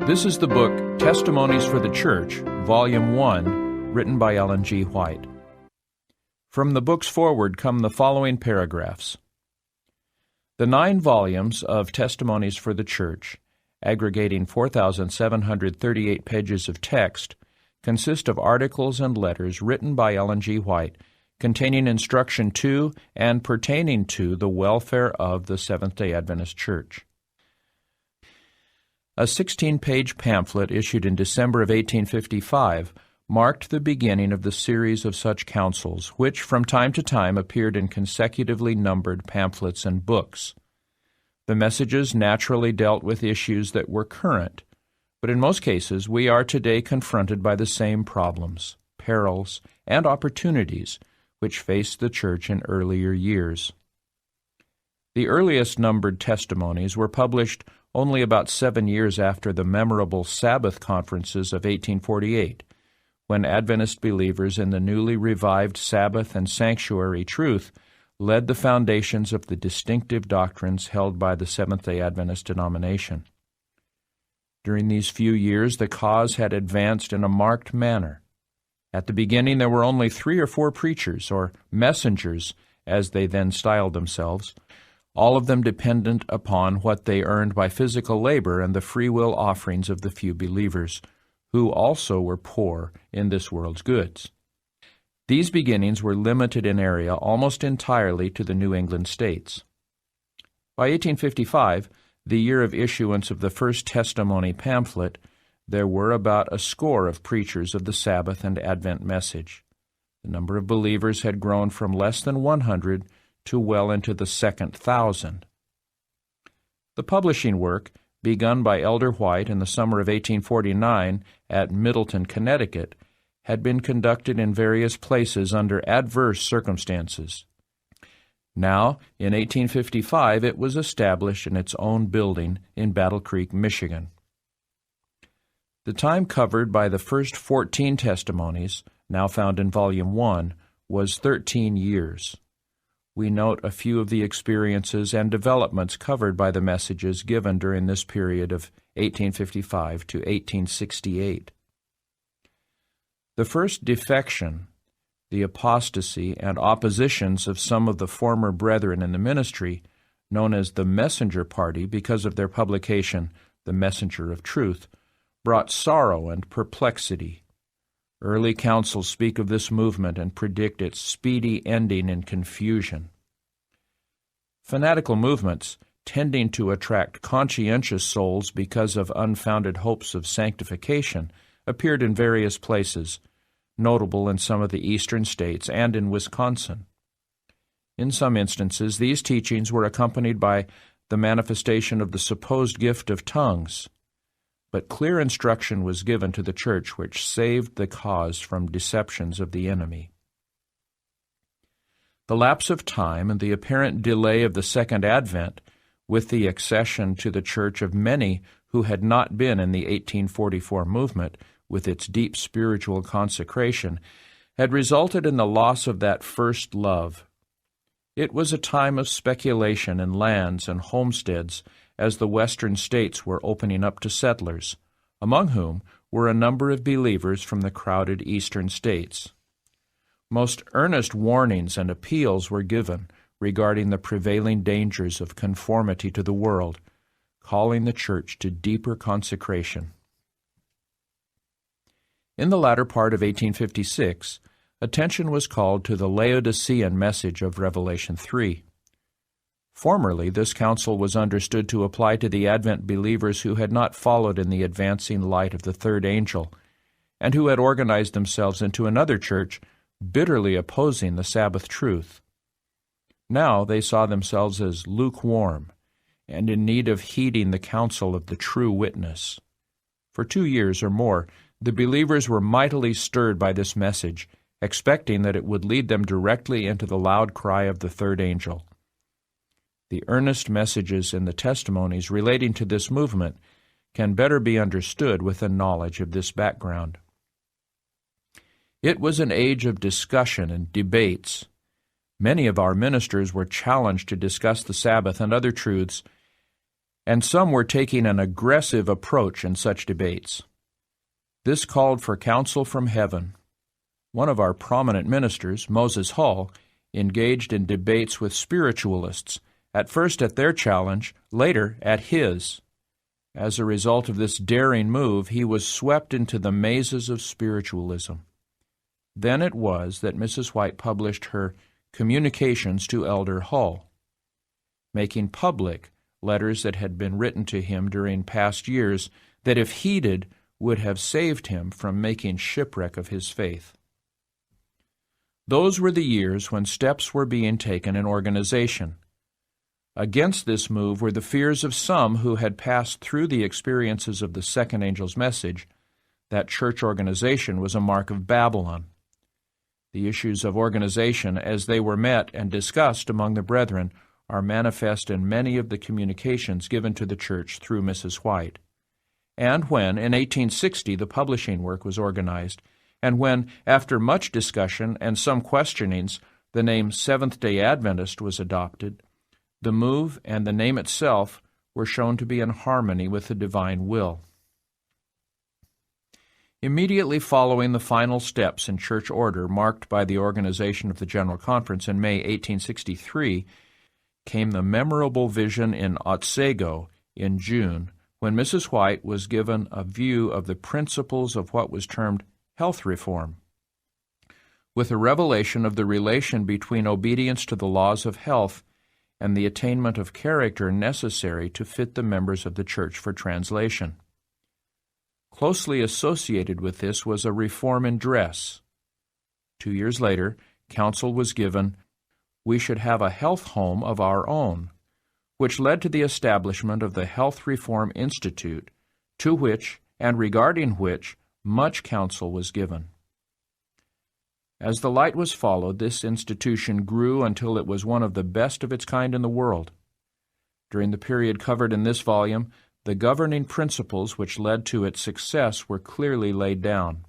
This is the book Testimonies for the Church, Volume 1, written by Ellen G. White. From the book's foreword come the following paragraphs. The 9 volumes of Testimonies for the Church, aggregating 4,738 pages of text, consist of articles and letters written by Ellen G. White, containing instruction to and pertaining to the welfare of the Seventh-day Adventist Church. A 16-page pamphlet issued in December of 1855 marked the beginning of the series of such counsels, which from time to time appeared in consecutively numbered pamphlets and books. The messages naturally dealt with issues that were current, but in most cases we are today confronted by the same problems, perils, and opportunities which faced the Church in earlier years. The earliest numbered testimonies were published only about 7 years after the memorable Sabbath conferences of 1848, when Adventist believers in the newly revived Sabbath and sanctuary truth led the foundations of the distinctive doctrines held by the Seventh-day Adventist denomination. During these few years, the cause had advanced in a marked manner. At the beginning, there were only 3 or 4 preachers, or messengers, as they then styled themselves, all of them dependent upon what they earned by physical labor and the free will offerings of the few believers, who also were poor in this world's goods. These beginnings were limited in area almost entirely to the New England states. By 1855, the year of issuance of the first testimony pamphlet, there were about a score of preachers of the Sabbath and Advent message. The number of believers had grown from less than 100 to well into the 2,000. The publishing work, begun by Elder White in the summer of 1849 at Middleton, Connecticut, had been conducted in various places under adverse circumstances. Now, in 1855, it was established in its own building in Battle Creek, Michigan. The time covered by the first 14 testimonies, now found in Volume 1, was 13 years. We note a few of the experiences and developments covered by the messages given during this period of 1855 to 1868. The first defection, the apostasy and oppositions of some of the former brethren in the ministry, known as the Messenger Party because of their publication, The Messenger of Truth, brought sorrow and perplexity. Early counsels speak of this movement and predict its speedy ending in confusion. Fanatical movements, tending to attract conscientious souls because of unfounded hopes of sanctification, appeared in various places, notable in some of the eastern states and in Wisconsin. In some instances, these teachings were accompanied by the manifestation of the supposed gift of tongues, but clear instruction was given to the Church which saved the cause from deceptions of the enemy. The lapse of time and the apparent delay of the Second Advent, with the accession to the Church of many who had not been in the 1844 movement, with its deep spiritual consecration, had resulted in the loss of that first love. It was a time of speculation in lands and homesteads as the western states were opening up to settlers, among whom were a number of believers from the crowded eastern states. Most earnest warnings and appeals were given regarding the prevailing dangers of conformity to the world, calling the Church to deeper consecration. In the latter part of 1856, attention was called to the Laodicean message of Revelation 3. Formerly, this counsel was understood to apply to the Advent believers who had not followed in the advancing light of the third angel, and who had organized themselves into another church, bitterly opposing the Sabbath truth. Now they saw themselves as lukewarm, and in need of heeding the counsel of the true witness. For 2 years or more, the believers were mightily stirred by this message, expecting that it would lead them directly into the loud cry of the third angel. The earnest messages in the testimonies relating to this movement can better be understood with a knowledge of this background. It was an age of discussion and debates. Many of our ministers were challenged to discuss the Sabbath and other truths, and some were taking an aggressive approach in such debates. This called for counsel from heaven. One of our prominent ministers, Moses Hall, engaged in debates with spiritualists, at first at their challenge, later at his. As a result of this daring move, he was swept into the mazes of spiritualism. Then it was that Mrs. White published her Communications to Elder Hall, making public letters that had been written to him during past years that, if heeded, would have saved him from making shipwreck of his faith. Those were the years when steps were being taken in organization. Against this move were the fears of some who had passed through the experiences of the second angel's message that church organization was a mark of Babylon. The issues of organization, as they were met and discussed among the brethren, are manifest in many of the communications given to the church through Mrs. White. And when, in 1860, the publishing work was organized, and when, after much discussion and some questionings, the name Seventh-day Adventist was adopted, the move and the name itself were shown to be in harmony with the divine will. Immediately following the final steps in church order marked by the organization of the General Conference in May 1863, came the memorable vision in Otsego in June, when Mrs. White was given a view of the principles of what was termed health reform, with a revelation of the relation between obedience to the laws of health and the attainment of character necessary to fit the members of the church for translation. Closely associated with this was a reform in dress. 2 years later, counsel was given, we should have a health home of our own, which led to the establishment of the Health Reform Institute, to which, and regarding which, much counsel was given. As the light was followed, this institution grew until it was one of the best of its kind in the world. During the period covered in this volume, the governing principles which led to its success were clearly laid down.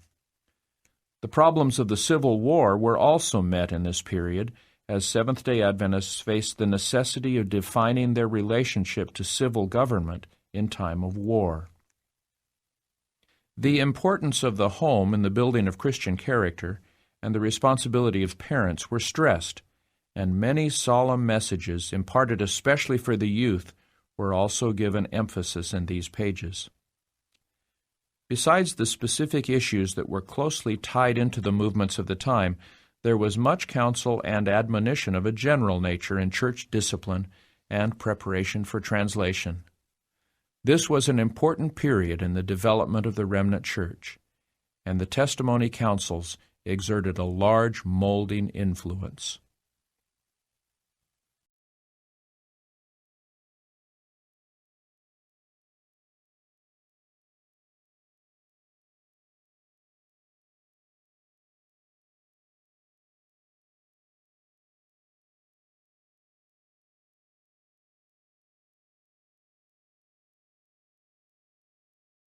The problems of the Civil War were also met in this period, as Seventh-day Adventists faced the necessity of defining their relationship to civil government in time of war. The importance of the home in the building of Christian character and the responsibility of parents were stressed, and many solemn messages imparted especially for the youth were also given emphasis in these pages. Besides the specific issues that were closely tied into the movements of the time, there was much counsel and admonition of a general nature in church discipline and preparation for translation. This was an important period in the development of the remnant church, and the testimony councils exerted a large molding influence.